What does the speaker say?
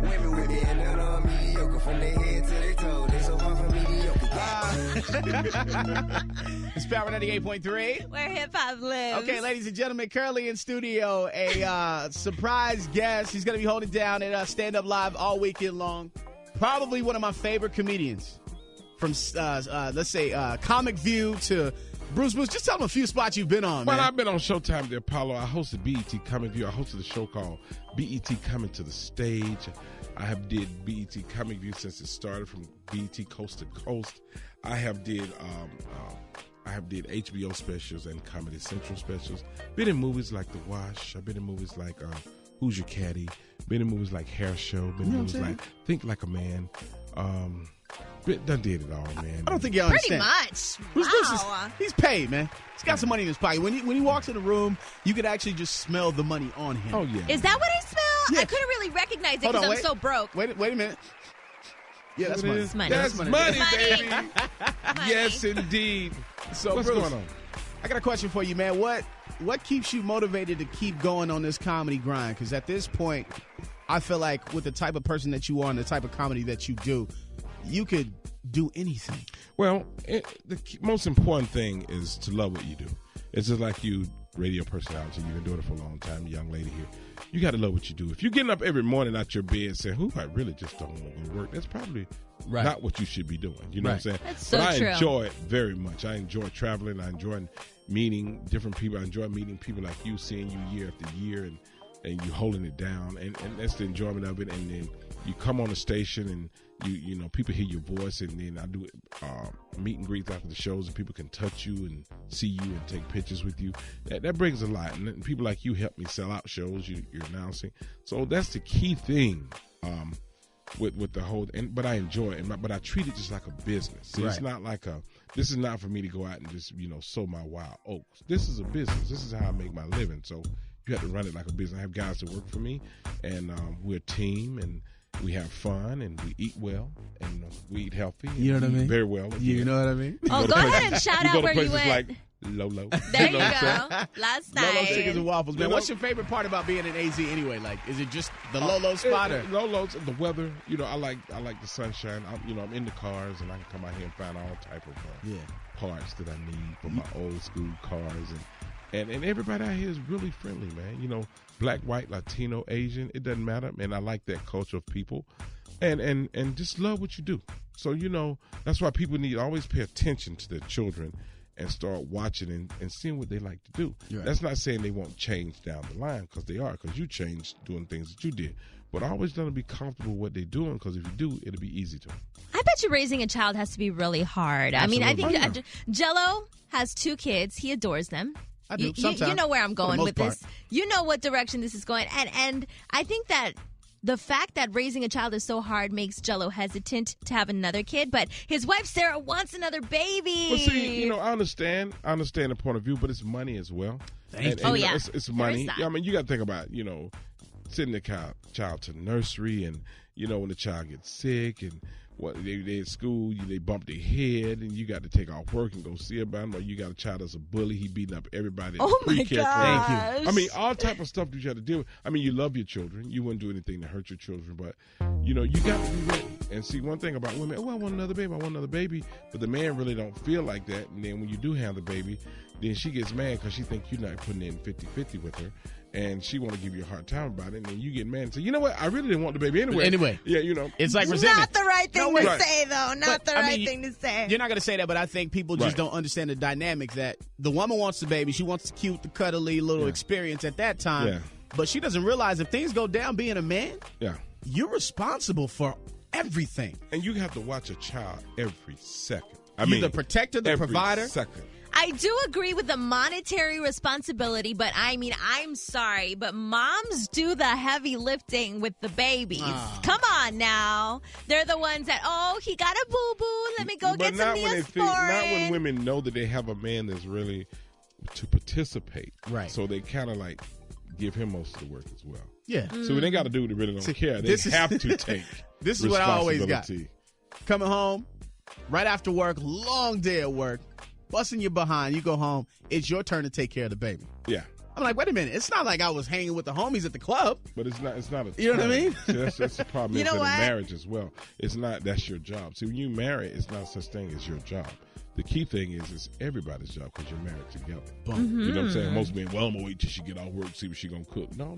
women with their hand on mediocre from their head to their toe. They so far from mediocre. It's Power 98.3. Where hip-hop lives. Okay, ladies and gentlemen, currently in studio, a surprise guest. He's going to be holding down at Stand Up Live all weekend long. Probably one of my favorite comedians. From, let's say, Comic View to Bruce. Just tell them a few spots you've been on, man. Well, I've been on Showtime, the Apollo. I hosted BET Comic View. I hosted a show called BET Coming to the Stage. I have did BET Comic View since it started from BET Coast to Coast. I have did HBO specials and Comedy Central specials. Been in movies like The Wash. I've been in movies like Who's Your Caddy? Been in movies like Hair Show. Been in movies like Think Like a Man. Done did it all, man. I don't think y'all understand. Pretty much. Wow. He's paid, man. He's got some money in his pocket. When he walks in the room, you could actually just smell the money on him. Oh, yeah. Is that what I smell? Yeah. I couldn't really recognize it because I'm so broke. Wait a minute. Yeah, that's money. It's money. That's money, baby. Money. Yes, indeed. So, what's Bruce, going on? I got a question for you, man. What keeps you motivated to keep going on this comedy grind? Because at this point, I feel like with the type of person that you are and the type of comedy that you do, you could do anything. Well, the most important thing is to love what you do. It's just like you, radio personality. You've been doing it for a long time, young lady here. You got to love what you do. If you're getting up every morning out your bed saying, I really just don't want to go to work, that's probably not what you should be doing. You know what I'm saying? That's so but true. I enjoy it very much. I enjoy traveling. I enjoy meeting different people. I enjoy meeting people like you, seeing you year after year, and you holding it down. And that's the enjoyment of it. And then you come on the station and you know, people hear your voice, and then I do meet and greets after the shows, and people can touch you and see you and take pictures with you. That brings a lot, and people like you help me sell out shows you're announcing. So that's the key thing with the whole. But I enjoy it, but I treat it just like a business. See, It's not like this is not for me to go out and just sow my wild oats. This is a business. This is how I make my living. So you have to run it like a business. I have guys that work for me, and we're a team, and we have fun, and we eat well, and we eat healthy. You know what I mean? Very well. You know what I mean? Oh, go ahead and shout out where you went. Like Lolo. There you go. Last night. Lolo's Chickens and Waffles, man. What's your favorite part about being in AZ anyway? Like, is it just the Lolo spot? Lolo's, the weather. I like the sunshine. I'm in the cars, and I can come out here and find all type of parts that I need for my old school cars, and everybody out here is really friendly, man. Black, white, Latino, Asian, it doesn't matter. And I like that culture of people, and just love what you do. So, that's why people need to always pay attention to their children and start watching and seeing what they like to do. Right. That's not saying they won't change down the line, because they are, because you changed doing things that you did. But always want to be comfortable with what they're doing, because if you do, it'll be easy to them. I bet you raising a child has to be really hard. Absolutely. I mean, I think Gello has 2 kids. He adores them. I do. You know where I'm going with part. this. You know what direction this is going. And I think that the fact that raising a child is so hard makes Gello hesitant to have another kid. But his wife, Sarah, wants another baby. Well, see, I understand the point of view, but it's money as well. Thank you. It's money. I mean, you got to think about, sending the child to nursery, and, when the child gets sick, and they at school, they bump their head, and you got to take off work and go see about them, or you got a child that's a bully, he beating up everybody. Oh my gosh. Thank you. I mean, all type of stuff that you have to deal with. I mean, you love your children. You wouldn't do anything to hurt your children, but, you got to be ready. And see, one thing about women, I want another baby. But the man really don't feel like that. And then when you do have the baby, then she gets mad because she thinks you're not putting in 50-50 with her. And she want to give you a hard time about it. And then you get mad and say, you know what? I really didn't want the baby anyway. Yeah, It's like resentment. Not the right thing to say, though. Not the right thing to say. You're not going to say that, but I think people just don't understand the dynamic that the woman wants the baby. She wants the cute, the cuddly little experience at that time. Yeah. But she doesn't realize if things go down being a man, you're responsible for everything. And you have to watch a child every second. You're the protector, the provider. Second. I do agree with the monetary responsibility, but I mean, I'm sorry, but moms do the heavy lifting with the babies. Come on now. They're the ones that, he got a boo-boo. Let me go get some Neosporin. Not when women know that they have a man that's really to participate. Right. So they kind of like give him most of the work as well. Yeah. So they got to do, they really don't care. They have to take This is what I always got. Coming home, right after work, long day at work, busting your behind. You go home. It's your turn to take care of the baby. Yeah. I'm like, wait a minute. It's not like I was hanging with the homies at the club. But it's not a You know what I mean? See, that's the problem. You know in what? marriage as well. It's not that's your job. See, when you marry, it's not such thing as your job. The key thing is it's everybody's job because you're married together. Boom. You know what I'm saying? Most men, well, I'm gonna wait till she get off work, see what she gonna cook. No.